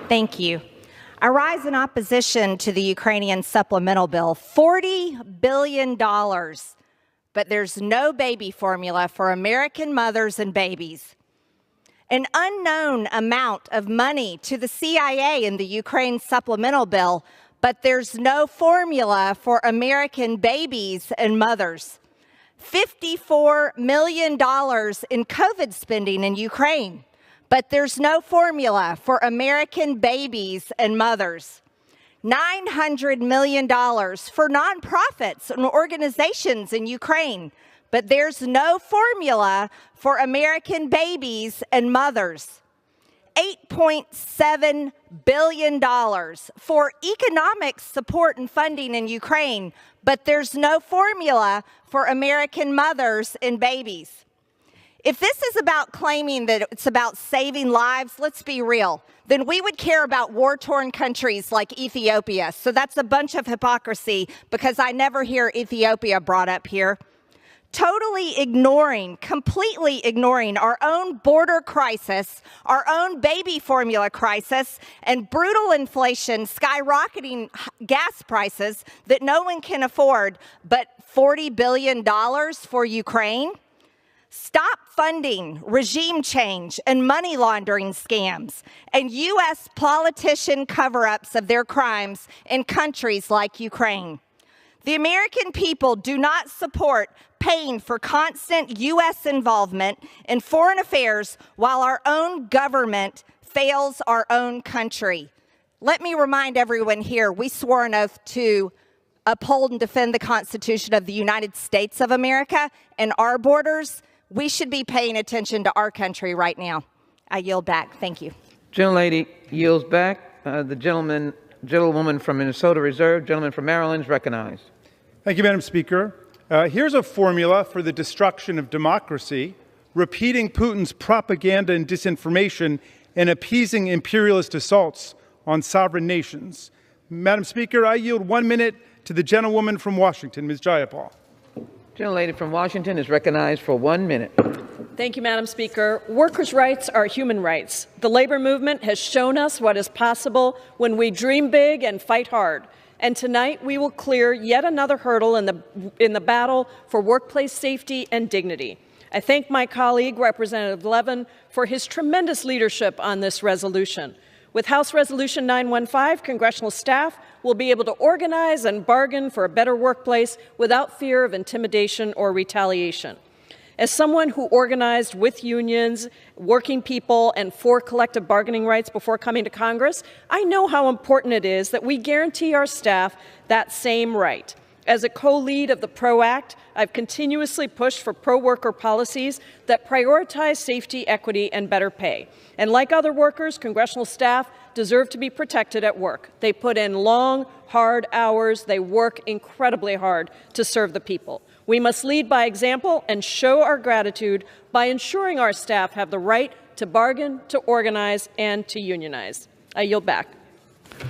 Thank you. I rise in opposition to the Ukrainian supplemental bill. $40 billion, but there's no baby formula for American mothers and babies. An unknown amount of money to the CIA in the Ukraine supplemental bill, but there's no formula for American babies and mothers. $54 million in COVID spending in Ukraine, but there's no formula for American babies and mothers. $900 million for nonprofits and organizations in Ukraine, but there's no formula for American babies and mothers. $8.7 billion for economic support and funding in Ukraine, but there's no formula for American mothers and babies. If this is about claiming that it's about saving lives, let's be real, then we would care about war-torn countries like Ethiopia. So that's a bunch of hypocrisy because I never hear Ethiopia brought up here. Totally ignoring, completely ignoring our own border crisis, our own baby formula crisis, and brutal inflation, skyrocketing gas prices that no one can afford, but $40 billion for Ukraine? Stop funding regime change and money laundering scams and U.S. politician cover-ups of their crimes in countries like Ukraine. The American people do not support paying for constant U.S. involvement in foreign affairs while our own government fails our own country. Let me remind everyone here, we swore an oath to uphold and defend the Constitution of the United States of America and our borders. We should be paying attention to our country right now. I yield back. Thank you. Gentlelady yields back. The gentlewoman from Minnesota reserved. Gentleman from Maryland is recognized. Thank you, Madam Speaker. Here's a formula for the destruction of democracy: repeating Putin's propaganda and disinformation and appeasing imperialist assaults on sovereign nations. Madam Speaker, I yield 1 minute to the gentlewoman from Washington, Ms. Jayapal. Gentlelady from Washington is recognized for 1 minute. Thank you, Madam Speaker. Workers' rights are human rights. The labor movement has shown us what is possible when we dream big and fight hard. And tonight we will clear yet another hurdle in the battle for workplace safety and dignity. I thank my colleague, Representative Levin, for his tremendous leadership on this resolution. With House Resolution 915, congressional staff will be able to organize and bargain for a better workplace without fear of intimidation or retaliation. As someone who organized with unions, working people, and for collective bargaining rights before coming to Congress, I know how important it is that we guarantee our staff that same right. As a co-lead of the PRO Act, I've continuously pushed for pro-worker policies that prioritize safety, equity, and better pay. And like other workers, congressional staff deserve to be protected at work. They put in long, hard hours. They work incredibly hard to serve the people. We must lead by example and show our gratitude by ensuring our staff have the right to bargain, to organize, and to unionize. I yield back.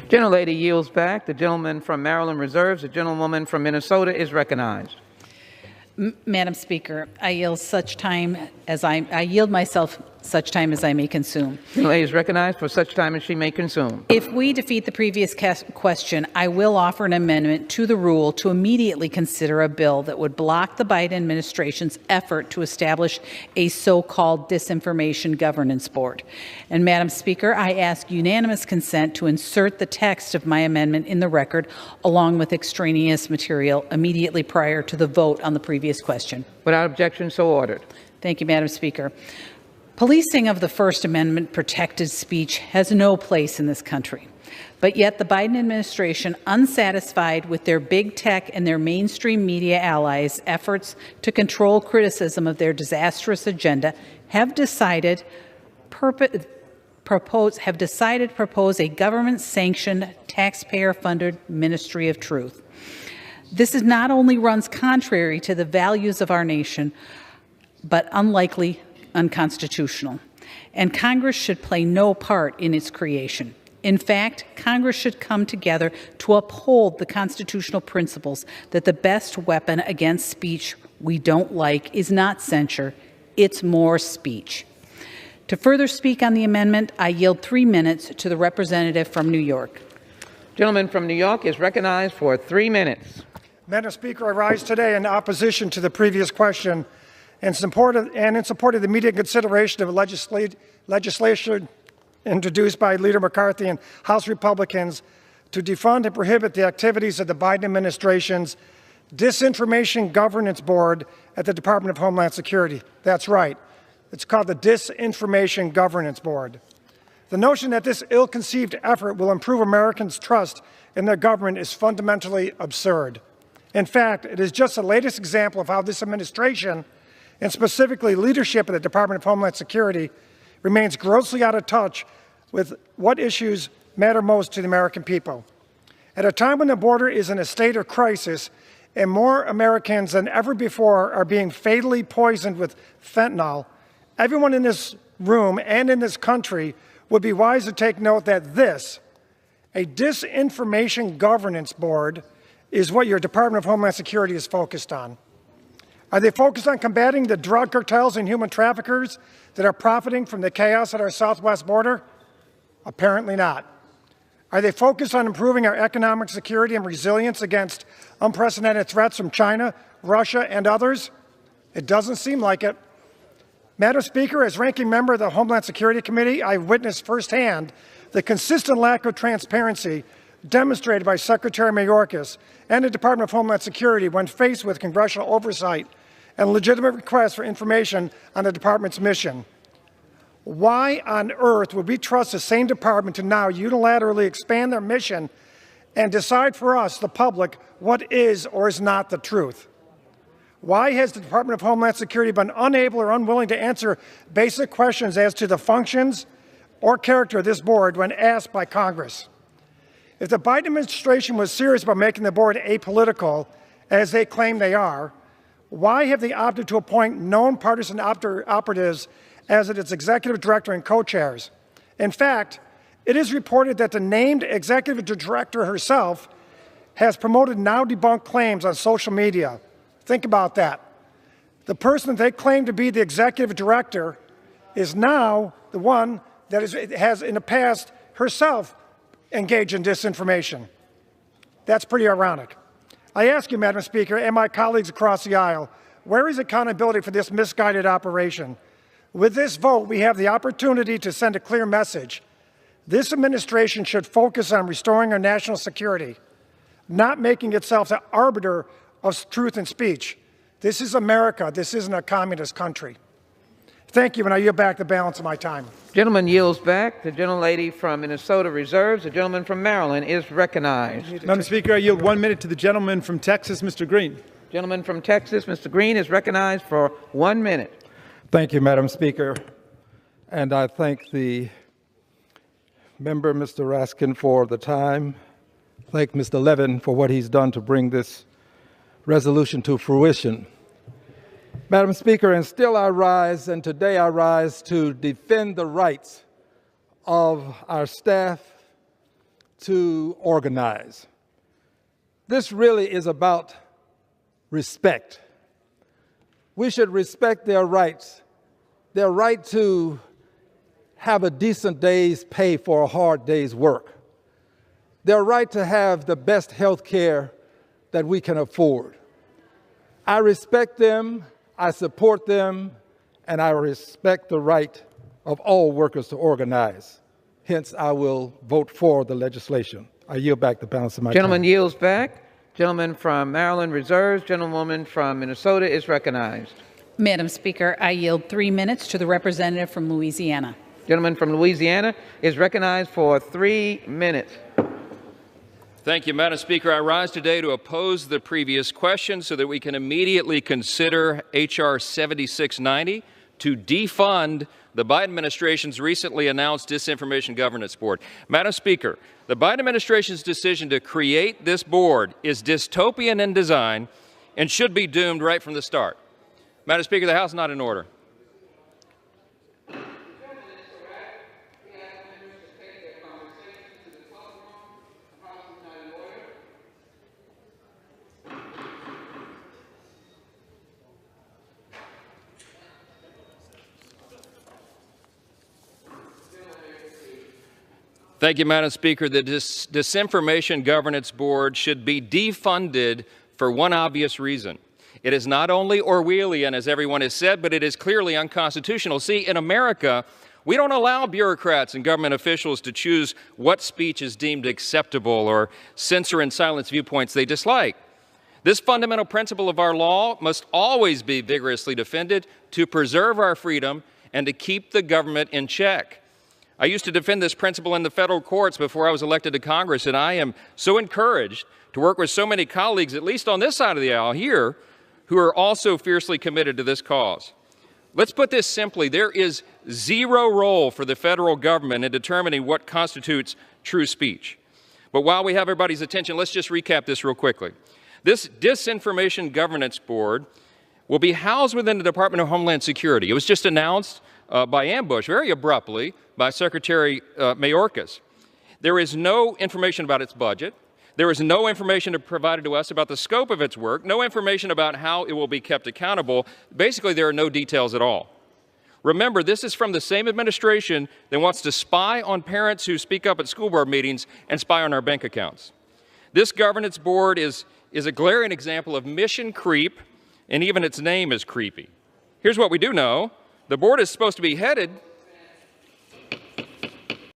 Gentlelady yields back. The gentleman from Maryland reserves. The gentlewoman from Minnesota is recognized. Madam Speaker, I yield myself such time as I may consume. The lady is recognized for such time as she may consume. If we defeat the previous question, I will offer an amendment to the rule to immediately consider a bill that would block the Biden administration's effort to establish a so-called disinformation governance board. And Madam Speaker, I ask unanimous consent to insert the text of my amendment in the record along with extraneous material immediately prior to the vote on the previous question. Without objection, so ordered. Thank you, Madam Speaker. Policing of the First Amendment protected speech has no place in this country. But yet the Biden administration, unsatisfied with their big tech and their mainstream media allies' efforts to control criticism of their disastrous agenda, have decided propose a government-sanctioned, taxpayer-funded Ministry of Truth. This not only runs contrary to the values of our nation, but unlikely unconstitutional, and Congress should play no part in its creation. In fact, Congress should come together to uphold the constitutional principles that the best weapon against speech we don't like is not censure, it's more speech. To further speak on the amendment, I yield 3 minutes to the representative from New York. Gentleman from New York is recognized for 3 minutes. Madam Speaker, I rise today in opposition to the previous question and in support of the immediate consideration of legislation introduced by Leader McCarthy and House Republicans to defund and prohibit the activities of the Biden administration's Disinformation Governance Board at the Department of Homeland Security. That's right. It's called the Disinformation Governance Board. The notion that this ill-conceived effort will improve Americans' trust in their government is fundamentally absurd. In fact, it is just the latest example of how this administration, and specifically leadership of the Department of Homeland Security, remains grossly out of touch with what issues matter most to the American people. At a time when the border is in a state of crisis and more Americans than ever before are being fatally poisoned with fentanyl, everyone in this room and in this country would be wise to take note that this, a Disinformation Governance Board, is what your Department of Homeland Security is focused on. Are they focused on combating the drug cartels and human traffickers that are profiting from the chaos at our southwest border? Apparently not. Are they focused on improving our economic security and resilience against unprecedented threats from China, Russia, and others? It doesn't seem like it. Madam Speaker, as ranking member of the Homeland Security Committee, I witnessed firsthand the consistent lack of transparency demonstrated by Secretary Mayorkas and the Department of Homeland Security when faced with congressional oversight and legitimate requests for information on the department's mission. Why on earth would we trust the same department to now unilaterally expand their mission and decide for us, the public, what is or is not the truth? Why has the Department of Homeland Security been unable or unwilling to answer basic questions as to the functions or character of this board when asked by Congress? If the Biden administration was serious about making the board apolitical, as they claim they are, why have they opted to appoint known partisan operatives as its executive director and co-chairs? In fact, it is reported that the named executive director herself has promoted now debunked claims on social media. Think about that. The person they claim to be the executive director is now the one that has in the past herself engaged in disinformation. That's pretty ironic. I ask you, Madam Speaker, and my colleagues across the aisle, where is accountability for this misguided operation? With this vote, we have the opportunity to send a clear message. This administration should focus on restoring our national security, not making itself the arbiter of truth and speech. This is America. This isn't a communist country. Thank you, and I yield back the balance of my time. Gentleman yields back. The gentlelady from Minnesota reserves. The gentleman from Maryland is recognized. Madam Speaker, I yield 1 minute to the gentleman from Texas, Mr. Green. Gentleman from Texas, Mr. Green, is recognized for 1 minute. Thank you, Madam Speaker. And I thank the member, Mr. Raskin, for the time. Thank Mr. Levin for what he's done to bring this resolution to fruition. Madam Speaker, and still I rise, and today I rise to defend the rights of our staff to organize. This really is about respect. We should respect their rights, their right to have a decent day's pay for a hard day's work, their right to have the best health care that we can afford. I respect them, I support them, and I respect the right of all workers to organize. Hence, I will vote for the legislation. I yield back the balance of my time. Gentleman yields back. Gentleman from Maryland reserves. Gentlewoman from Minnesota is recognized. Madam Speaker, I yield 3 minutes to the representative from Louisiana. Gentleman from Louisiana is recognized for 3 minutes. Thank you, Madam Speaker. I rise today to oppose the previous question so that we can immediately consider H.R. 7690 to defund the Biden administration's recently announced Disinformation Governance Board. Madam Speaker, the Biden administration's decision to create this board is dystopian in design and should be doomed right from the start. Madam Speaker, the House is not in order. Thank you, Madam Speaker. The Disinformation Governance Board should be defunded for one obvious reason. It is not only Orwellian, as everyone has said, but it is clearly unconstitutional. See, in America, we don't allow bureaucrats and government officials to choose what speech is deemed acceptable or censor and silence viewpoints they dislike. This fundamental principle of our law must always be vigorously defended to preserve our freedom and to keep the government in check. I used to defend this principle in the federal courts before I was elected to Congress, and I am so encouraged to work with so many colleagues, at least on this side of the aisle here, who are also fiercely committed to this cause. Let's put this simply. There is zero role for the federal government in determining what constitutes true speech. But while we have everybody's attention, let's just recap this real quickly. This Disinformation Governance Board will be housed within the Department of Homeland Security. It was just announced by ambush, very abruptly, by Secretary Mayorkas. There is no information about its budget. There is no information provided to us about the scope of its work, no information about how it will be kept accountable. Basically, there are no details at all. Remember, this is from the same administration that wants to spy on parents who speak up at school board meetings and spy on our bank accounts. This governance board is a glaring example of mission creep, and even its name is creepy. Here's what we do know. The board is supposed to be headed